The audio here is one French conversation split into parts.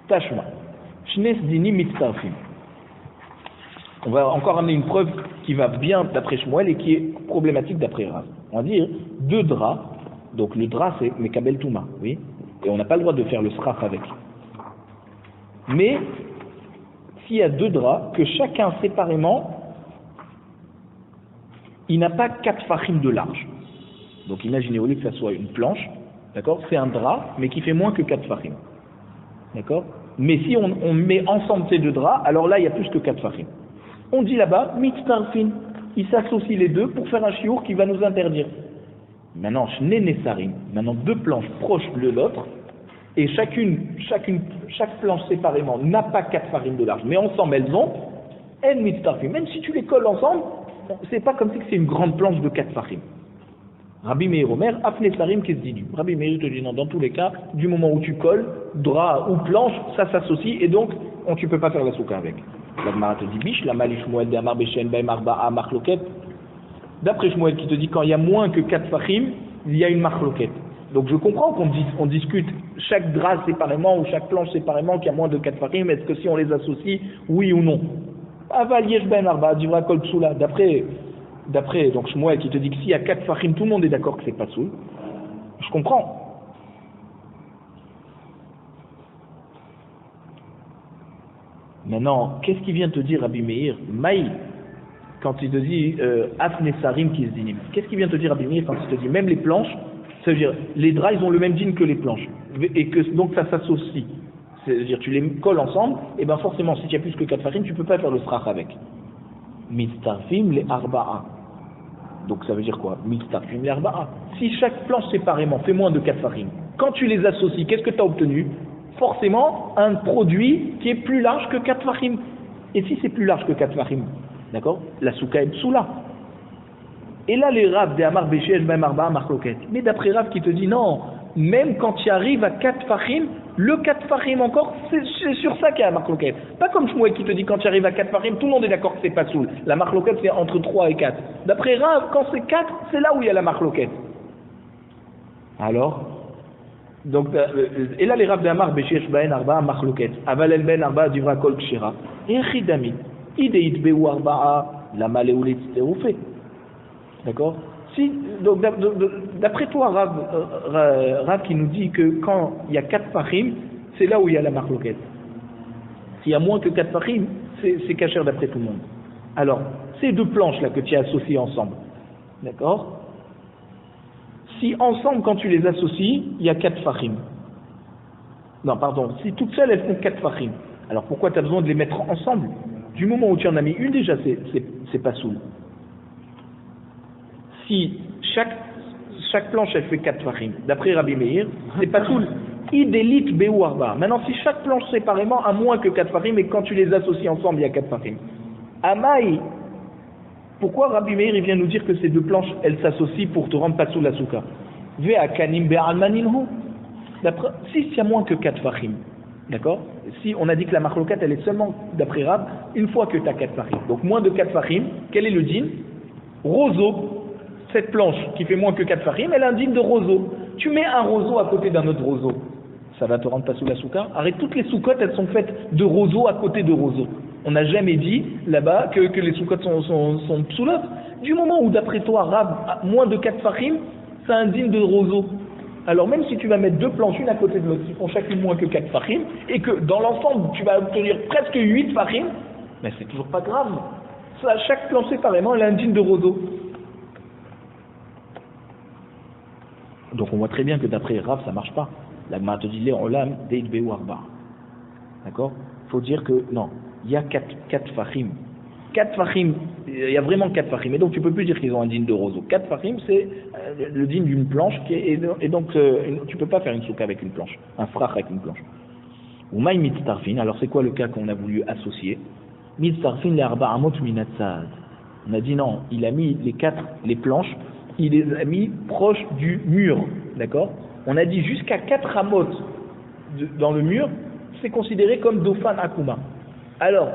Tashma. Shnes dini mitzarfim. On va encore amener une preuve qui va bien d'après Shmuel et qui est problématique d'après Rav. On va dire deux draps. Donc le drap c'est Mekabel Touma, oui. Et on n'a pas le droit de faire le sraf avec. Mais s'il y a deux draps, que chacun séparément, il n'a pas 4 fachim de large. Donc imaginez au lieu que ça soit une planche, d'accord, c'est un drap, mais qui fait moins que 4 fachim. D'accord. Mais si on met ensemble ces deux draps, alors là il y a plus que 4 fachim. On dit là-bas, mitztarfin, ils s'associent les deux pour faire un chiour qui va nous interdire. Maintenant, maintenant deux planches proches de l'autre, et chaque planche séparément n'a pas 4 farines de large, mais ensemble elles ont en mitztarfim. Même si tu les colles ensemble, c'est pas comme si c'est une grande planche de 4 farines. Rabbi Meir Omer, Afne Sarim Kesdinu. Rabbi Meir te dit non, dans tous les cas, du moment où tu colles, drap ou planche, ça s'associe, et donc tu peux pas faire la souka avec. La Gemara te dit biche, la Mali Shmuel de Amar Beshen Baim Arba'a Machloket. D'après Shmuel qui te dit quand il y a moins que 4 fachim, il y a une machloket. Donc je comprends qu'on discute chaque drap séparément ou chaque planche séparément qu'il y a moins de 4 fachim, est-ce que si on les associe, oui ou non. Aval Yesh Ben Arba'a Divra Kol Psula. D'après donc Shmuel qui te dit que s'il y a 4 fachim, tout le monde est d'accord que c'est pas soul. Je comprends. Maintenant, qu'est-ce qu'il vient te dire Rabbi Meir Maï, quand il te dit Afne Sarim Kizdinim. Qu'est-ce qu'il vient te dire Rabbi Meir quand il te dit même les planches, ça veut dire les draps ils ont le même din que les planches et que donc ça s'associe. C'est-à-dire tu les colles ensemble et ben forcément si tu as plus que 4 farines, tu peux pas faire le strach avec. Mitztarfim les arba'a. Donc ça veut dire quoi? Mitztarfim les arba'a. Si chaque planche séparément fait moins de 4 farines, quand tu les associes, qu'est-ce que tu as obtenu? Forcément un produit qui est plus large que 4 fachim. Et si c'est plus large que 4 fachim, d'accord, la souka est psoula. Et là les Rav de Amar Beshesh Baim Arba'a Machloket. Mais d'après Rav qui te dit non, même quand tu arrives à 4 fachim, le 4 fachim encore, c'est sur ça qu'il y a la Machloket. Pas comme Shmuel qui te dit quand tu arrives à 4 fachim, tout le monde est d'accord que c'est pas soul. La Machloket c'est entre 3 et 4. D'après Rav, quand c'est 4, c'est là où il y a la Machloket. Alors donc, et là les Rav d'Amar Beshesh Ben Arba'a Machloket Aval El Ben Arba'a Divra Kol Kshira et Chidami Ideit Beu Arba'a Lama Leoulet Teroufé. D'accord. Si, donc d'après toi Rav qui nous dit que quand il y a 4 fachim, c'est là où il y a la Machloket. S'il y a moins que 4 fachim, c'est kasher d'après tout le monde. Alors, ces deux planches là que tu as associées ensemble, d'accord, si ensemble, quand tu les associes, il y a 4 fachim. Non, pardon, si toutes seules, elles font 4 fachim. Alors pourquoi tu as besoin de les mettre ensemble? Du moment où tu en as mis une, déjà, c'est pas soul. Si chaque planche, elle fait 4 fachim, d'après Rabbi Meir, c'est pas soul. Idélit Beu Arba. Maintenant, si chaque planche séparément a moins que 4 fachim, et quand tu les associes ensemble, il y a 4 fachim. Amaï. Pourquoi Rabbi Meir il vient nous dire que ces deux planches elles s'associent pour te rendre pas sous la souka? Si il y a moins que 4 fachim, d'accord? Si on a dit que la machlokat elle est seulement d'après Rab une fois que tu as 4 fachim, donc moins de 4 fachim, quel est le din? Roseau, cette planche qui fait moins que 4 fachim, elle a un din de roseau. Tu mets un roseau à côté d'un autre roseau, ça va te rendre pas sous la souka? Arrête, toutes les soukottes elles sont faites de roseau à côté de roseau. On n'a jamais dit là-bas que les soukottes sont psoulot. Du moment où d'après toi, Rab, moins de 4 fachim, c'est un digne de roseau. Alors même si tu vas mettre deux planches une à côté de l'autre, qui font chacune moins que 4 fachim, et que dans l'ensemble tu vas obtenir presque 8 fachim, mais c'est toujours pas grave. Ça, chaque planche séparément, elle a un digne de roseau. Donc on voit très bien que d'après Rab, ça marche pas. La Gemara te dit Léolam Deit Beu Arba. D'accord? Il faut dire que non. Il y a 4 fachim. 4 fachim, il y a vraiment 4 fachim. Et donc tu peux plus dire qu'ils ont un din de roseau. 4 fachim, c'est le din d'une planche et donc tu peux pas faire une souka avec une planche, un frach avec une planche. Ou maï mitztarfin, alors c'est quoi le cas qu'on a voulu associer? Mitztarfin le arba amot minatzad. On a dit non, il a mis les planches, il les a mis proches du mur. D'accord? On a dit jusqu'à 4 amot dans le mur, c'est considéré comme dofan akuma. Alors,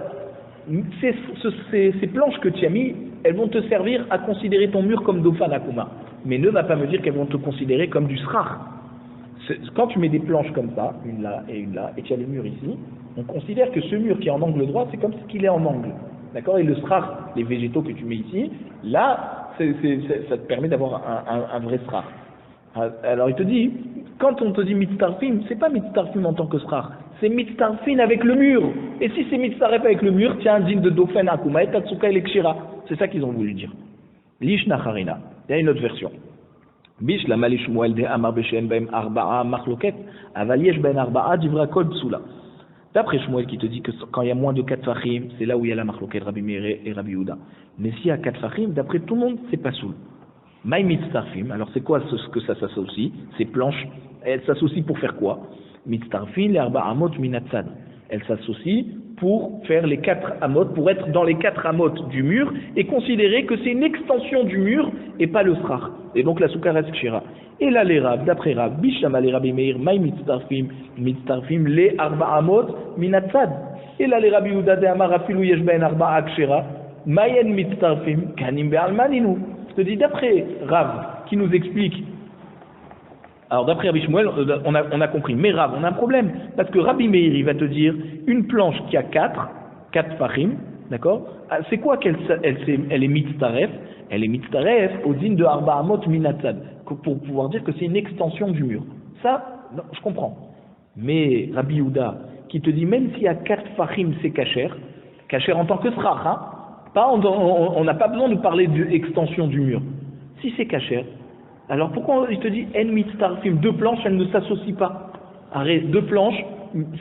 ces planches que tu as mis, elles vont te servir à considérer ton mur comme dofan akuma. Mais ne va pas me dire qu'elles vont te considérer comme du srach. quand tu mets des planches comme ça, une là, et tu as le mur ici, on considère que ce mur qui est en angle droit, c'est comme s'il est en angle. D'accord? Et le srar, les végétaux que tu mets ici, là, ça te permet d'avoir un vrai srar. Alors il te dit, quand on te dit mitztarfim, c'est pas mitztarfim en tant que srar, c'est mitztarfim avec le mur. Et si c'est mitztaref avec le mur, tu as un din de dofen akuma et tatsuka et c'est ça qu'ils ont voulu dire. Lish nacharina. Il y a une autre version. Bish la mali shmuel de amar beshen baim arba'a machloket, aval yesh ben arba'a divra kol psula. D'après Shmuel qui te dit que quand il y a moins de 4 fachim, c'est là où il y a la machloket Rabbi Meir et Rabbi Yehuda. Mais s'il y a 4 fachim, d'après tout le monde, c'est pas soul. Maï mitztarfim, alors c'est quoi ce que ça s'associe? Ces planches, elles s'associent pour faire quoi? Mitztarfim, les arba amot minatzad. Elles s'associent pour faire les 4 amot, pour être dans les 4 amot du mur et considérer que c'est une extension du mur et pas le srach. Et donc la soukha reste kshira. Et là les Rav, d'après Rav, Bishama les Rabbi Meir, Maï mitztarfim, les arba amot minatzad. Et là les Rabbi Yehuda de Amar afilu yesh ben arba akshira, Mayen mitztarfim, kanim be'almaninu. Je te dis d'après Rav qui nous explique. Alors d'après Rabbi Shmuel, on a compris. Mais Rav, on a un problème. Parce que Rabbi Meir, il va te dire, une planche qui a 4 fachim, d'accord? C'est quoi elle est mitztaref? Elle est mitztaref au din de Arba Amot Minatzad, pour pouvoir dire que c'est une extension du mur. Ça, non, je comprends. Mais Rabbi Yehuda, qui te dit, même s'il y a 4 fachim, c'est kasher en tant que srach, hein? On n'a pas besoin de parler d'extension du mur. Si c'est kasher, alors pourquoi il te dit en mitztarfim, 2 planches, elles ne s'associent pas? Arrête, 2 planches,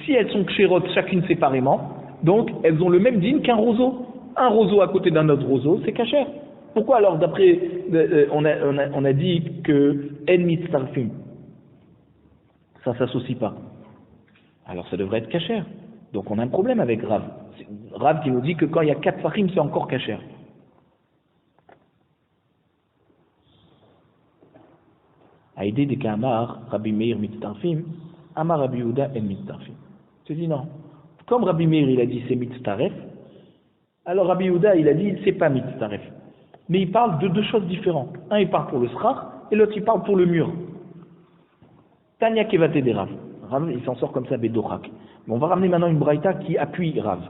si elles sont ksherot chacune séparément, donc elles ont le même din qu'un roseau. Un roseau à côté d'un autre roseau, c'est kasher. Pourquoi alors d'après, on a dit que en mitztarfim, ça ne s'associe pas? Alors ça devrait être kasher. Donc on a un problème avec Rav. Rav qui nous dit que quand il y a 4 fachim, c'est encore kasher. Aïdé de Kamar, Rabbi Meir mitztarfim, Amar Rabbi Yehuda en mitztarfim. Tu dis non. Comme Rabbi Meir il a dit c'est mitztaref, alors Rabbi Yehuda il a dit c'est pas mitztaref. Mais il parle de 2 choses différentes. Un il parle pour le srach et l'autre il parle pour le mur. Tanya kevate de Rav. Rav il s'en sort comme ça bedochak. Mais on va ramener maintenant une braïta qui appuie Rav.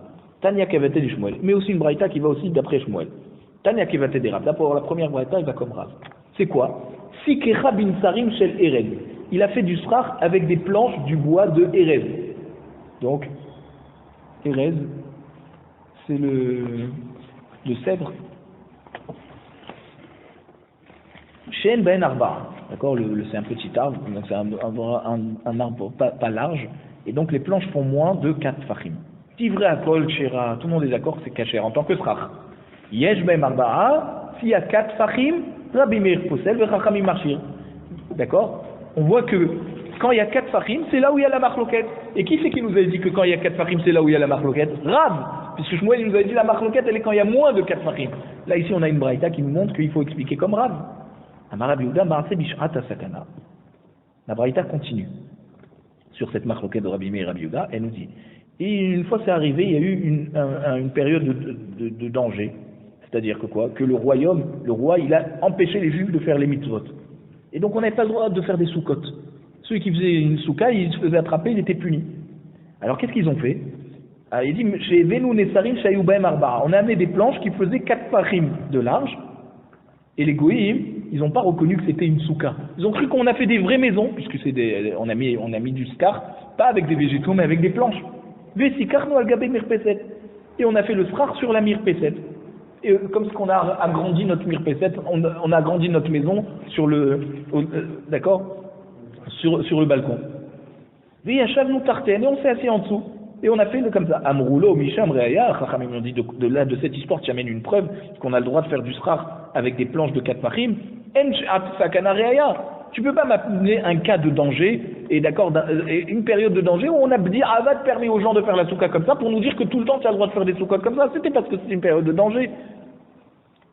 Tanya kevate de Shmuel. Mais aussi une braïta qui va aussi d'après Shmuel. Tanya kevate de Rav. Là pour la première braïta il va comme Rav. C'est quoi? Sikecha bin sarim shel erez. Il a fait du srach avec des planches du bois de erez. Donc, erez, c'est le cèdre. Shen ben arba. D'accord, c'est un petit arbre, donc c'est un arbre pas large. Et donc les planches font moins de 4 fachim. Tivré à kol shera, tout le monde est d'accord, c'est kacher en tant que srach. Yesh ben arba, s'il y a 4 fachim, Rabbi Meir possède, Chachamim marchir. D'accord? On voit que quand il y a 4 fachim, c'est là où il y a la machloket. Et qui c'est qui nous a dit que quand il y a 4 fachim, c'est là où il y a la machloket? Rav! Puisque Shmuel nous a dit la machloket, elle est quand il y a moins de 4 fachim. Là, ici, on a une braïta qui nous montre qu'il faut expliquer comme Rav. Amar Rabbi Yehuda, Ma'aseh bish'at sakana. La braïta continue sur cette machloket de Rabbi Meir et Rabbi Yehuda. Elle nous dit, et une fois c'est arrivé, il y a eu une période de danger. C'est-à-dire que quoi? Que le roi, il a empêché les Juifs de faire les mitzvot. Et donc on n'avait pas le droit de faire des soukot. Celui qui faisait une souka, il se faisait attraper, il était puni. Alors qu'est-ce qu'ils ont fait? Il dit, chez Venu Nesarim Shayou Baem Arba'a. On a amené des planches qui faisaient 4 fachim de large. Et les goïms, ils n'ont pas reconnu que c'était une souka. Ils ont cru qu'on a fait des vraies maisons, puisque on a mis du scar, pas avec des végétaux, mais avec des planches. Vesikarnu al Gabé Mirpeset. Et on a fait le srar sur la Mirpeset. Et comme ce qu'on a agrandi notre mirpeset, on a agrandi notre maison sur le balcon. Et on s'est assis en dessous. Et on a fait comme ça. Amroulo, Misham, Reaya, Chachamim ont dit de cette histoire, tu amènes une preuve qu'on a le droit de faire du srar avec des planches de 4 fachim. Tu peux pas m'amener un cas de danger, et d'accord, une période de danger où on a dit Avad permet aux gens de faire la soukha comme ça pour nous dire que tout le temps tu as le droit de faire des soukhot comme ça. C'était parce que c'était une période de danger.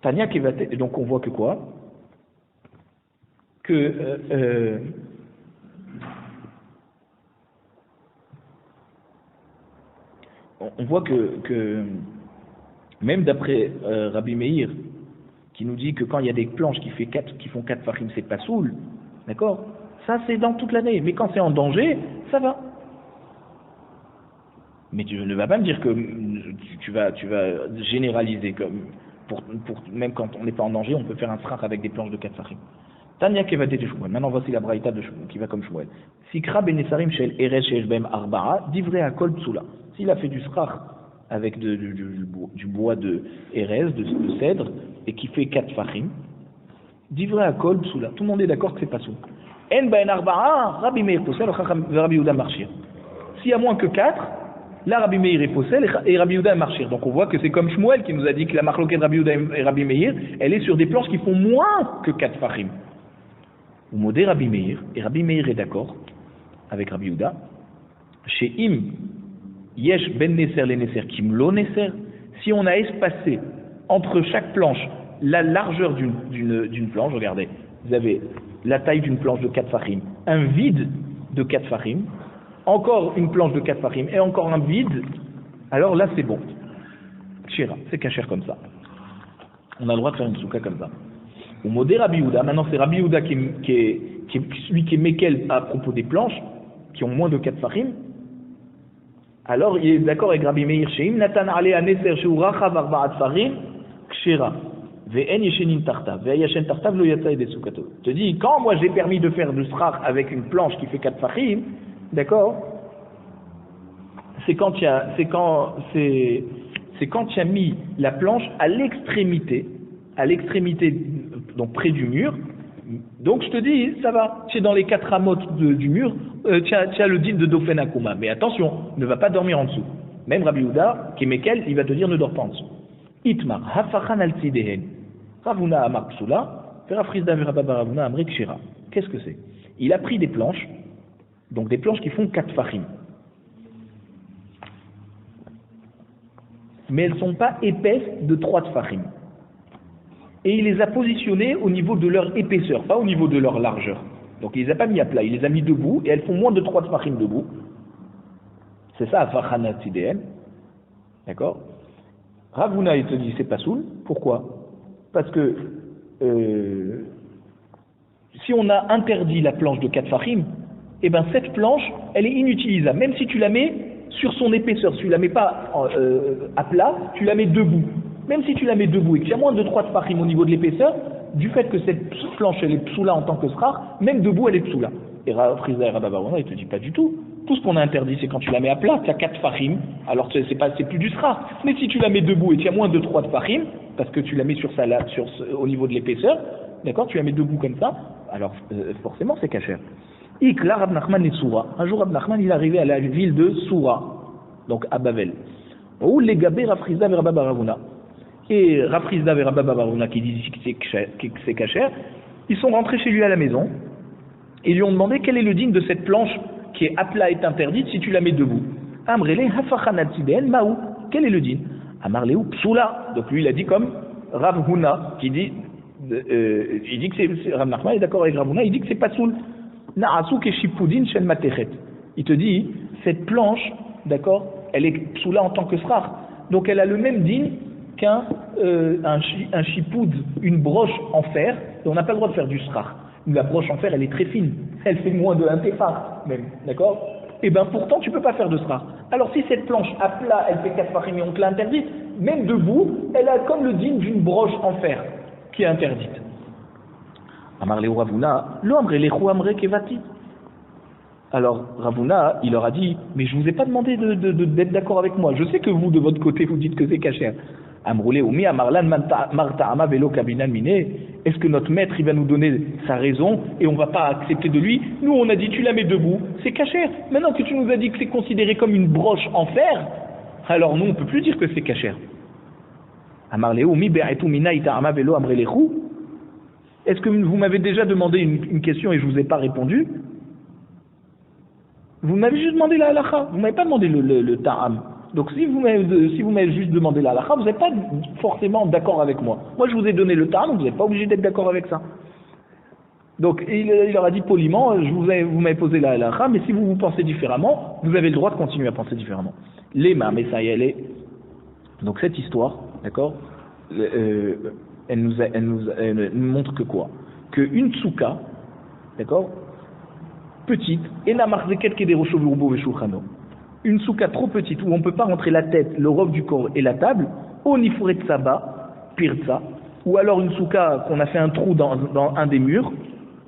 Tania qui va et donc on voit que quoi? Que on voit que même d'après Rabbi Meir, qui nous dit que quand il y a des planches qui font 4 fachim, c'est pas soul, d'accord? Ça, c'est dans toute l'année. Mais quand c'est en danger, ça va. Mais tu ne vas pas me dire que tu vas généraliser comme même quand on n'est pas en danger, on peut faire un srach avec des planches de 4 fachim. Tanya Kevate de Shmuel. Maintenant voici la braïta qui va comme Shmuel. Sikra benesarim shel eres shel bem arba'a divrei akol psula. S'il a fait du srach avec du bois de erez, de cèdre, et qui fait 4 fachim, divrei akol psula. Tout le monde est d'accord que c'est pas soul. En ben arba'a Rabbi Meir posel Rabbi Yehuda marchir. S'il y a moins que 4, là, Rabbi Meir est possède et Rabbi Yehuda est marchir. Donc on voit que c'est comme Shmuel qui nous a dit que la marloquette de Rabbi Yehuda et Rabbi Meir, elle est sur des planches qui font moins que 4 fachim. Ou modé Rabbi Meir, et Rabbi Meir est d'accord avec Rabbi Yehuda. Chez Im, Yesh ben Neser le Neser Kim lo Neser, si on a espacé entre chaque planche la largeur d'une planche, regardez, vous avez la taille d'une planche de 4 fachim, un vide de 4 fachim, encore une planche de 4 fachim et encore un vide, alors là c'est bon. Kshira, c'est kasher comme ça. On a le droit de faire une souka comme ça. Ou modé Rabbi Yehuda, maintenant c'est Rabbi Yehuda qui est celui qui est mékel à propos des planches, qui ont moins de 4 fachim. Alors il est d'accord avec Rabbi Meir, Sheim Natan Ale Aneser Sheu Rachav Arba'at Fachim, Kshira. Ve'en yeshenin tartav, ve'yashen tartav lo yatsa de soukato. Te dis, quand moi j'ai permis de faire du srach avec une planche qui fait 4 fachim, d'accord? C'est quand tu as mis la planche à l'extrémité, donc près du mur. Donc je te dis, ça va. Tu es dans les 4 amotes du mur, tu as le din de Dofen Akuma. Mais attention, ne va pas dormir en dessous. Même Rabbi Yehuda, qui est Mekel, il va te dire ne dors pas en dessous. Itmar, hafachan al tzidehen, Ravuna amar psula, verafrizda verababa ravuna amrik shira. Qu'est-ce que c'est? Il a pris des planches, donc des planches qui font 4 fachim. Mais elles ne sont pas épaisses de 3 tfachim. Et il les a positionnées au niveau de leur épaisseur, pas au niveau de leur largeur. Donc il les a pas mis à plat, il les a mis debout, et elles font moins de 3 tfachim debout. C'est ça, hafachan al tzidehen. D'accord? Ravuna, il te dit, c'est pas soul. Pourquoi? Parce que si on a interdit la planche de 4 fachim, eh ben cette planche, elle est inutilisable. Même si tu la mets sur son épaisseur, si tu la mets pas à plat, tu la mets debout. Même si tu la mets debout et qu'il y a moins de 3 tfachim au niveau de l'épaisseur, du fait que cette planche, elle est psoula en tant que srar, même debout, elle est psoula. Et Friza et Rababarona, il te dit pas du tout. Tout ce qu'on a interdit, c'est quand tu la mets à plat, tu as 4 fachim, alors c'est plus du srar. Mais si tu la mets debout et qu'il y a moins de 3 fachim, parce que tu la mets au niveau de l'épaisseur, d'accord, tu la mets debout comme ça, alors forcément c'est kasher. Ikla Rab Nachman et Soura. Un jour Rab Nachman il est arrivé à la ville de Soura, donc à Bavel. Où les gabés Rafrizda et Rababaravuna. Et Rafrizda et Rababaravuna qui disent que c'est kasher, ils sont rentrés chez lui à la maison et lui ont demandé quel est le digne de cette planche qui est à plat est interdite si tu la mets debout. Amrele hafachanat tzidehen maou. Quel est le din? Amarleu psula. Donc lui il a dit comme Rav Huna qui dit il dit que c'est Rav Nachman est d'accord avec Rav Huna, il dit que c'est pas soul. Na'asu keshipoudin shel matechet. Il te dit cette planche, d'accord, elle est psula en tant que srar. Donc elle a le même din qu'un chipoud, une broche en fer, et on n'a pas le droit de faire du srar. La broche en fer, elle est très fine. Elle fait moins de 1 téphar, même. D'accord? Et bien pourtant, tu ne peux pas faire de srar. Alors si cette planche à plat, elle fait 4 fachim et on te l'a interdite, même debout, elle a comme le digne d'une broche en fer, qui est interdite. Amar le Ravuna, lo amre lechu amre kevati. Alors Ravuna, il leur a dit, mais je ne vous ai pas demandé d'être d'accord avec moi. Je sais que vous, de votre côté, vous dites que c'est kasher. Amroulé oumi amarlan marta'ama velo kabinan miné. Est-ce que notre maître il va nous donner sa raison et on ne va pas accepter de lui? Nous on a dit tu la mets debout, c'est kasher. Maintenant que tu nous as dit que c'est considéré comme une broche en fer, alors nous on ne peut plus dire que c'est kasher. Amarlé oumi be'etu mina ita'ama velo amrelechu. Est-ce que vous m'avez déjà demandé une question et je ne vous ai pas répondu? Vous m'avez juste demandé la halakha, vous ne m'avez pas demandé le ta'am. Donc si vous m'avez juste demandé la halakha, vous n'êtes pas forcément d'accord avec moi. Moi je vous ai donné le ta'am, vous n'êtes pas obligé d'être d'accord avec ça. Donc il leur a dit poliment, vous m'avez posé la halakha, mais si vous pensez différemment, vous avez le droit de continuer à penser différemment. Lema, mais ça y est. Donc cette histoire, d'accord, elle nous montre que quoi? Qu'une tsouka, d'accord, petite, une souka trop petite où on ne peut pas rentrer la tête, le robe du corps et la table, Onifuret Saba, Pirza, ou alors une souka qu'on a fait un trou dans un des murs,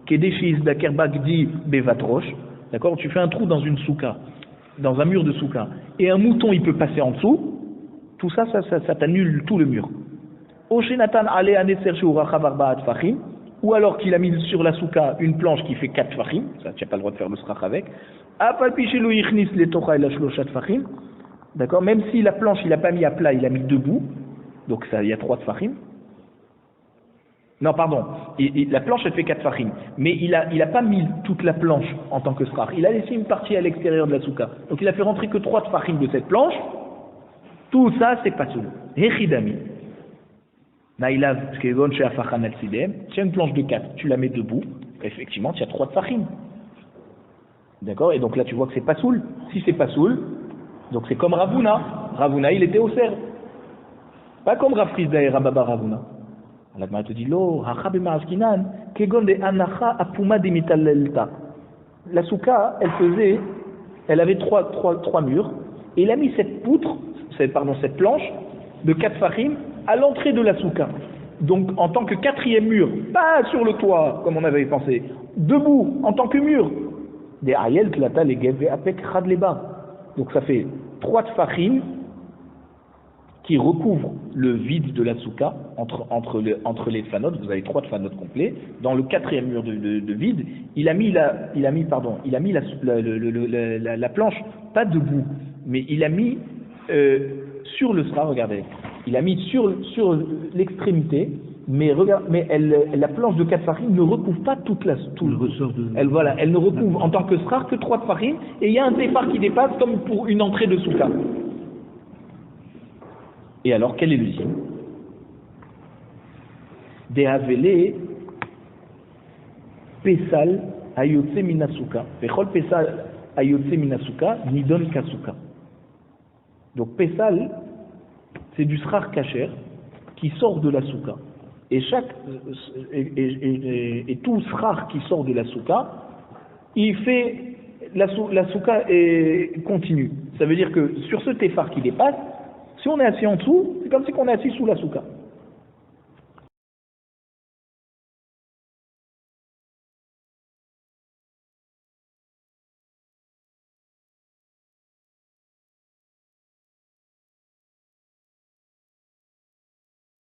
Kedeshis Dakerbagdi Bevatroche, d'accord, tu fais un trou dans une souka, dans un mur de souka, et un mouton il peut passer en dessous, tout ça, ça t'annule tout le mur. Oshenatan Ale Aneser Shuracha Barbaat Fachim, ou alors qu'il a mis sur la souka une planche qui fait 4 fachim, ça tu n'as pas le droit de faire le srach avec, d'accord, même si la planche il n'a pas mis à plat, il a mis debout, donc ça, il y a 3 fachim. Non, pardon, la planche elle fait 4 fachim, mais il a pas mis toute la planche en tant que srach, il a laissé une partie à l'extérieur de la souka, donc il a fait rentrer que 3 fachim de cette planche, tout ça c'est pas soul. Hechidami. Naïlav, tu as une planche de 4, tu la mets debout, effectivement, tu as 3 tfachim. D'accord? Et donc là, tu vois que c'est pas soul. Si c'est pas soul, donc c'est comme Ravuna. Ravuna, il était au cerf. Pas comme Rav Frisda et Rababa Ravuna. La Gemara te dit, lo, hacha b'ma'askinan, kegon de anacha apuma de mitalelta. La souka, elle avait trois murs, et il a mis cette poutre, cette planche, de 4 fachim, à l'entrée de la souka. Donc en tant que 4e mur, pas sur le toit comme on avait pensé, debout en tant que mur. Des ayel klata les geve apek khad leba. Donc ça fait 3 tfachim qui recouvrent le vide de la souka entre les tfanot. Vous avez 3 tfanot complets. Dans le 4e mur de vide, il a mis la planche pas debout, mais il a mis sur le sra, regardez. Il a mis sur l'extrémité, mais la planche de 4 farines ne recouvre pas tout le ressort de... Elle ne recouvre en tant que srar que 3 farines, et il y a un départ qui dépasse comme pour une entrée de souka. Et alors, quel est le signe? Dehavele pesal ayotse minasuka. Vechol pesal ayotse minasuka nidon kasuka. Donc pesal, c'est du srar kacher qui sort de la souka. Et tout srar qui sort de la souka, il fait la souka est continue. Ça veut dire que sur ce téphar qui dépasse, si on est assis en dessous, c'est comme si on est assis sous la souka.